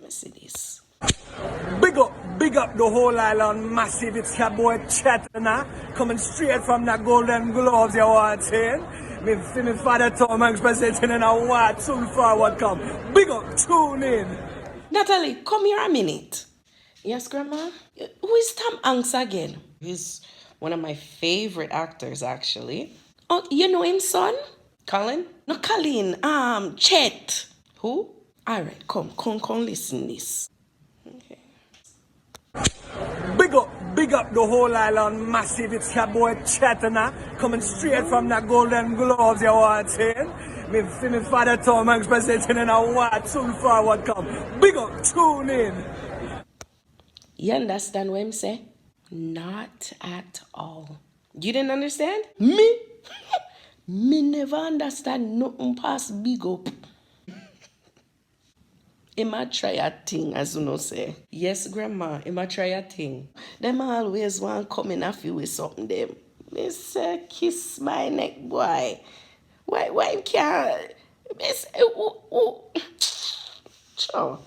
me see this. Big up the whole island massive. It's your boy Chet, coming straight from the Golden Globes, you want saying? Me father Tom Hanks presenting in a what soon forward come. Big up, tune in. Natalie, come here a minute. Yes, Grandma? Who is Tom Hanks again? He's one of my favorite actors, actually. Oh, you know him, son? Colin? No, Colin. Chet. Who? All right, come listen this. Okay. Big up the whole island massive. It's your boy Chet, coming straight from the Golden Globes, you want saying? Me father Tom Hanks presenting in a what soon forward come. Big up, tune in. You understand what I'm saying? Not at all. You didn't understand? Me? Me never understand nothing past big up. I'ma try a thing, as you know say. Yes, Grandma, I'ma try a thing. Them always want come in a few with something them. Me say, kiss my neck, boy. Why can't... Me say, Ciao.